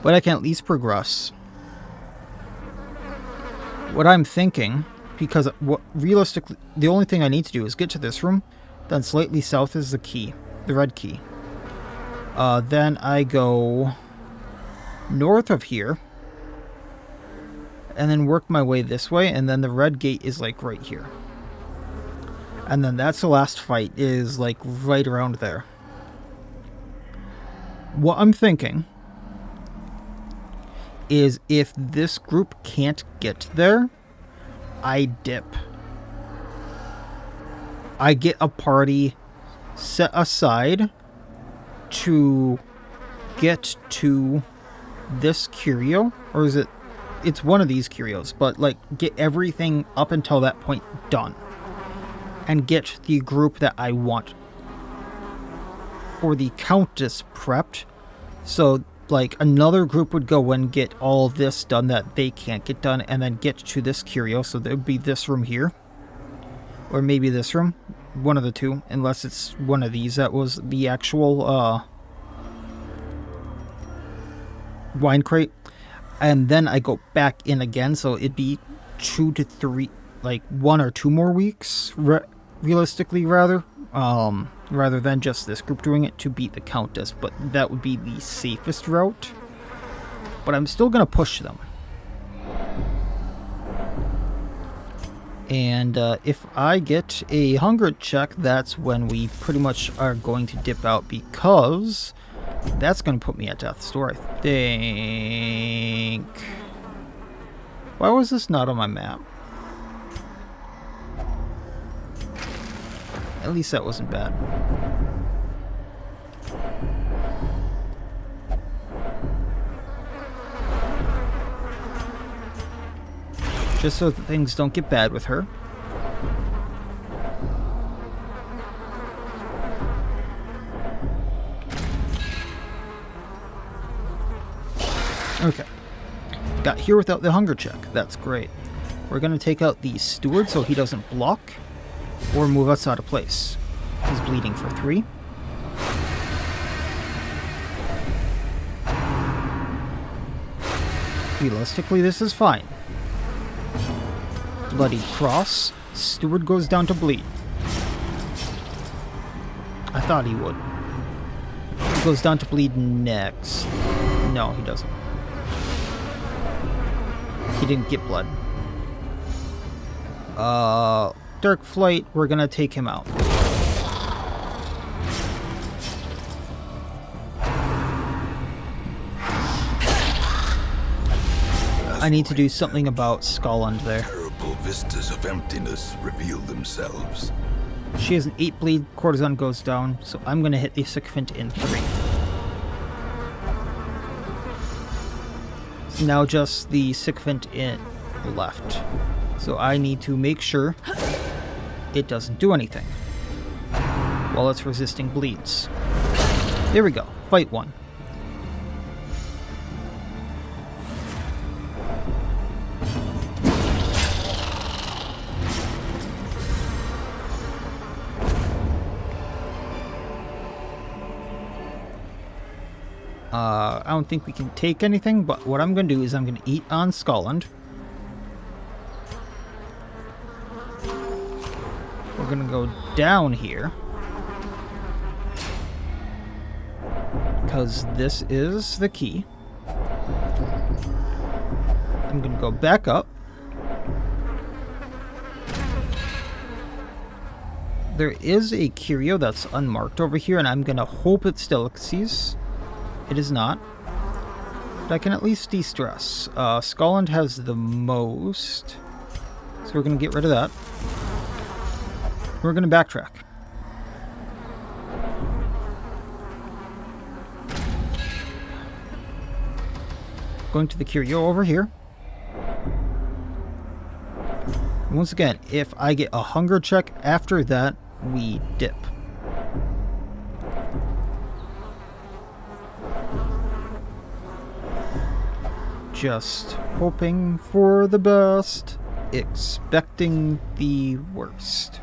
A: But I can at least progress. What I'm thinking, because realistically, the only thing I need to do is get to this room, then slightly south is the key, the red key. Then I go north of here, and then work my way this way, and then the red gate is like right here. And then that's the last fight, is like right around there. What I'm thinking is if this group can't get there, I dip. I get a party set aside to get to this curio, or is it? It's one of these curios, but like get everything up until that point done. And get the group that I want for the Countess prepped. So, like, another group would go and get all this done that they can't get done, and then get to this curio. So there would be this room here. Or maybe this room. One of the two. Unless it's one of these that was the actual wine crate. And then I go back in again. So it'd be 2 to 3, like 1 or 2 more weeks. Realistically, rather than just this group doing it to beat the Countess, but that would be the safest route. But I'm still gonna push them. And if I get a hunger check, that's when we pretty much are going to dip out, because that's gonna put me at death's door, I think. Why was this not on my map? At least that wasn't bad. Just so that things don't get bad with her. Okay. Got here without the hunger check. That's great. We're going to take out the steward so he doesn't block or move us out of place. He's bleeding for 3. Realistically, this is fine. Bloody cross. Steward goes down to bleed. I thought he would. He goes down to bleed next. No, he doesn't. He didn't get blood. Dark Flight, we're gonna take him out. I need to do something about Scotland there.
B: Terrible vistas of emptiness reveal themselves.
A: She has an 8 bleed, Courtesan goes down, so I'm gonna hit the Sycophant in 3. So now just the Sycophant in left. So I need to make sure it doesn't do anything while it's resisting bleeds. There we go. Fight 1. I don't think we can take anything, but what I'm going to do is I'm going to eat on Scotland. We're going to go down here. Because this is the key. I'm going to go back up. There is a curio that's unmarked over here, and I'm going to hope it's delicacies. It is not. But I can at least de-stress. Scotland has the most. So we're going to get rid of that. We're going to backtrack. Going to the curio over here. Once again, if I get a hunger check after that, we dip. Just hoping for the best, expecting the worst.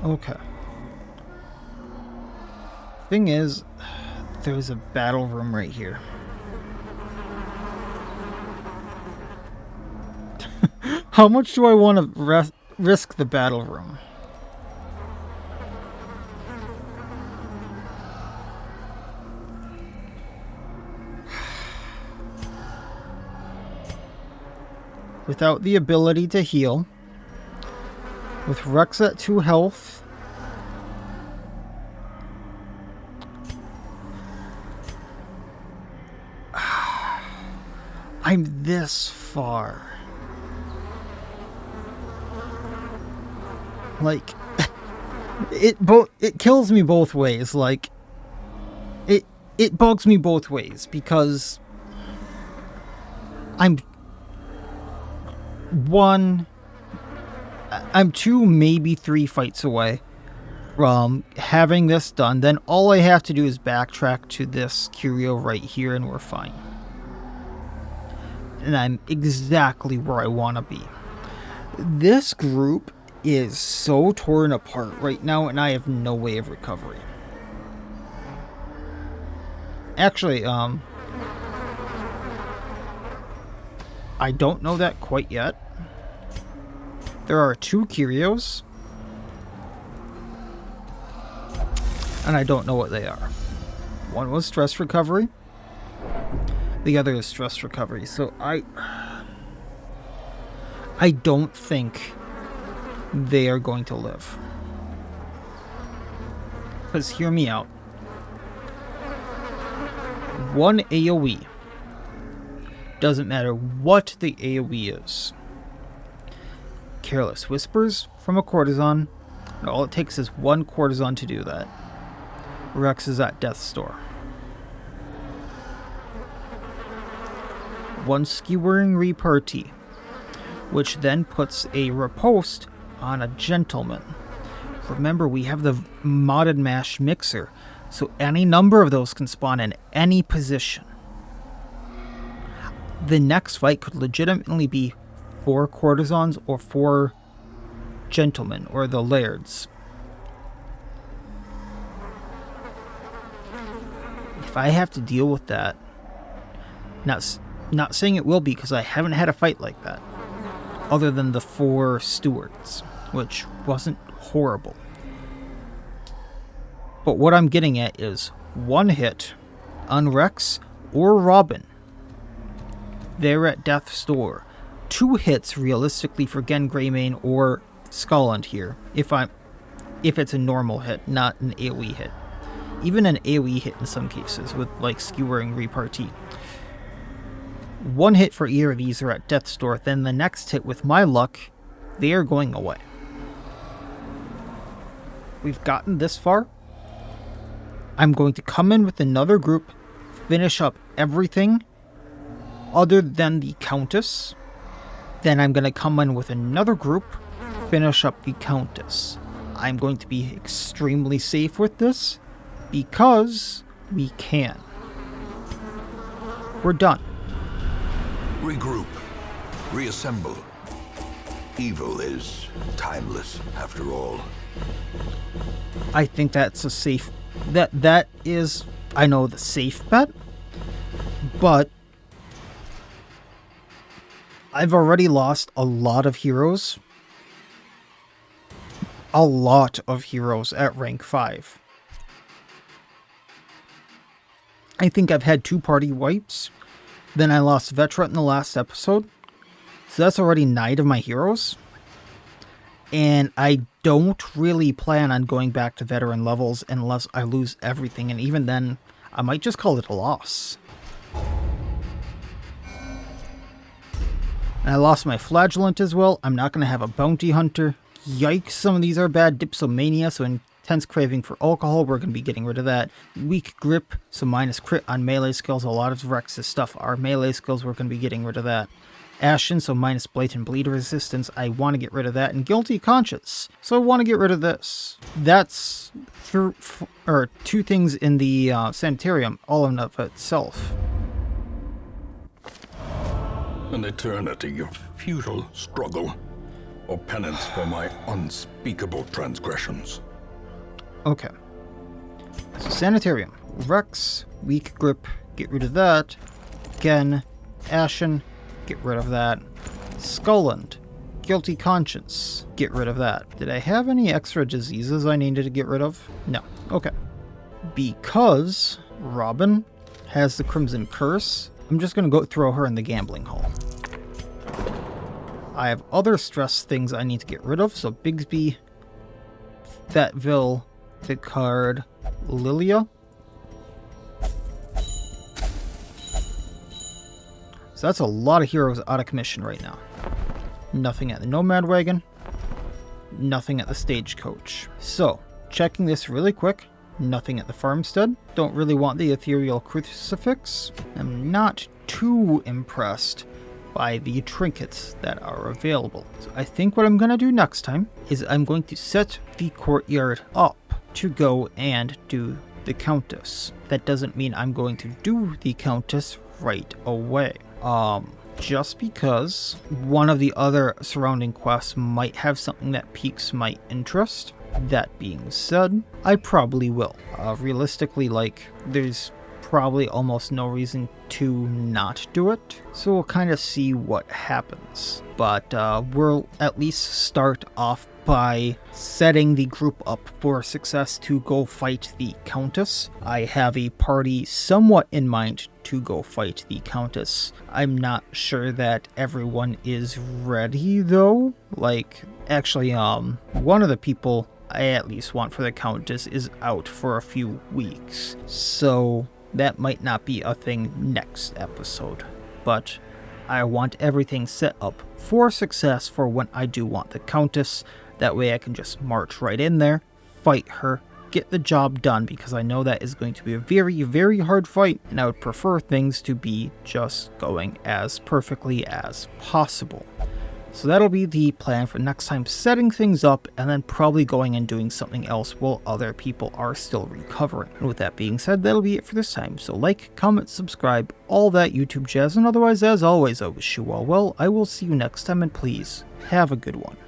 A: Okay. Thing is, there's a battle room right here. How much do I want to risk the battle room? Without the ability to heal. With Rex at 2 health. I'm this far. Like, it kills me both ways. Like, it bugs me both ways because I'm 2, maybe 3 fights away from having this done. Then all I have to do is backtrack to this curio right here and we're fine. And I'm exactly where I want to be. This group is so torn apart right now and I have no way of recovery. Actually, I don't know that quite yet. There are 2 curios. And I don't know what they are. One was stress recovery. The other is stress recovery. So I don't think they are going to live. Because hear me out. 1 AoE. Doesn't matter what the AoE is. Careless Whispers from a Courtesan. And all it takes is 1 Courtesan to do that. Rex is at Death's Door. 1 Skewering Repartee, which then puts a riposte on a Gentleman. Remember, we have the modded mash mixer. So any number of those can spawn in any position. The next fight could legitimately be 4 courtesans or 4 gentlemen, or the lairds. If I have to deal with that, not saying it will be, because I haven't had a fight like that, other than the 4 stewards, which wasn't horrible. But what I'm getting at is 1 hit on Rex or Robin. They're at death's door. 2 hits realistically for Gen Greymane or Skulland here, if it's a normal hit, not an AoE hit. Even an AoE hit in some cases, with like skewering repartee. 1 hit for either of these are at death's door, then the next hit, with my luck, they are going away. We've gotten this far. I'm going to come in with another group, finish up everything other than the Countess. Then I'm going to come in with another group, finish up the Countess. I'm going to be extremely safe with this because we can. We're done.
B: Regroup. Reassemble. Evil is timeless, after all.
A: I think that's a safe... That is, I know, the safe bet, but I've already lost a lot of heroes. A lot of heroes at rank 5. I think I've had 2 party wipes. Then I lost Veteran in the last episode. So that's already 9 of my heroes. And I don't really plan on going back to veteran levels unless I lose everything. And even then, I might just call it a loss. And I lost my Flagellant as well. I'm not going to have a Bounty Hunter. Yikes, some of these are bad. Dipsomania, so intense craving for alcohol. We're going to be getting rid of that. Weak grip, so minus crit on melee skills. A lot of Rex's stuff are melee skills. We're going to be getting rid of that. Ashen, so minus blatant bleed resistance. I want to get rid of that. And guilty conscience, so I want to get rid of this. That's 2 things in the sanitarium, all in of itself.
C: An eternity of futile struggle, or penance for my unspeakable transgressions.
A: Okay. So sanitarium. Rex, weak grip, get rid of that. Again, Ashen, get rid of that. Skulland, guilty conscience, get rid of that. Did I have any extra diseases I needed to get rid of? No. Okay. Because Robin has the Crimson Curse, I'm just going to go throw her in the gambling hall. I have other stress things I need to get rid of, so Bigsby, Fatville, Picard, Lilia. So that's a lot of heroes out of commission right now. Nothing at the Nomad Wagon. Nothing at the Stagecoach. So, checking this really quick. Nothing at the Farmstead. Don't really want the Ethereal Crucifix. I'm not too impressed by the trinkets that are available. So I think what I'm going to do next time is I'm going to set the Courtyard up to go and do the Countess. That doesn't mean I'm going to do the Countess right away. Just because one of the other surrounding quests might have something that piques my interest. That being said, I probably will. Realistically, there's probably almost no reason to not do it. So we'll kind of see what happens. But we'll at least start off by setting the group up for success to go fight the Countess. I have a party somewhat in mind to go fight the Countess. I'm not sure that everyone is ready though. Actually, one of the people I at least want for the Countess is out for a few weeks. So that might not be a thing next episode. But I want everything set up for success for when I do want the Countess. That way I can just march right in there, fight her, get the job done, because I know that is going to be a very, very hard fight, and I would prefer things to be just going as perfectly as possible. So that'll be the plan for next time, setting things up and then probably going and doing something else while other people are still recovering. And with that being said, that'll be it for this time. So like, comment, subscribe, all that YouTube jazz, and otherwise, as always, I wish you all well. I will see you next time, and please, have a good one.